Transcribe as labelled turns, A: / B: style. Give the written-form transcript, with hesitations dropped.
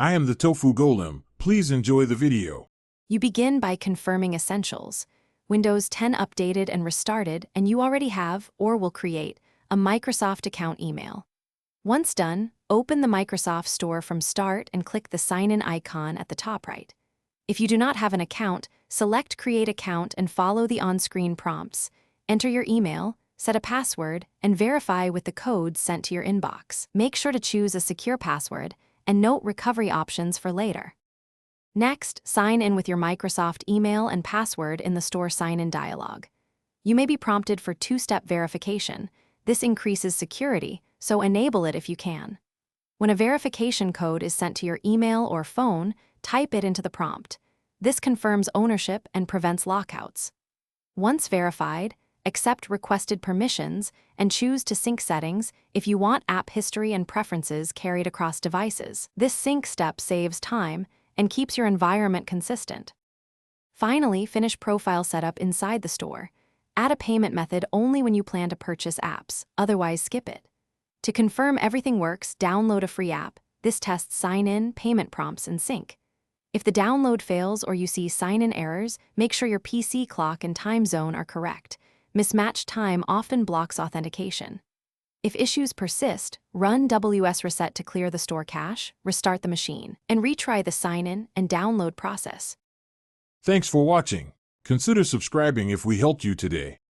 A: I am the Tofu Golem. Please enjoy the video.
B: You begin by confirming essentials. Windows 10 updated and restarted, and you already have, or will create, a Microsoft account email. Once done, open the Microsoft Store from Start and click the sign-in icon at the top right. If you do not have an account, select Create Account and follow the on-screen prompts. Enter your email, set a password, and verify with the codes sent to your inbox. Make sure to choose a secure password, and note recovery options for later. Next, sign in with your Microsoft email and password in the store sign-in dialog. You may be prompted for two-step verification. This increases security, so enable it if you can. When a verification code is sent to your email or phone, type it into the prompt. This confirms ownership and prevents lockouts. Once verified, accept requested permissions and choose to sync settings if you want app history and preferences carried across devices. This sync step saves time and keeps your environment consistent. Finally, finish profile setup inside the store. Add a payment method only when you plan to purchase apps, otherwise skip it. To confirm everything works, download a free app. This tests sign-in, payment prompts, and sync. If the download fails or you see sign-in errors, make sure your PC clock and time zone are correct. Mismatched time often blocks authentication. If issues persist, run WS Reset to clear the store cache, restart the machine, and retry the sign-in and download process.
A: Thanks for watching. Consider subscribing if we helped you today.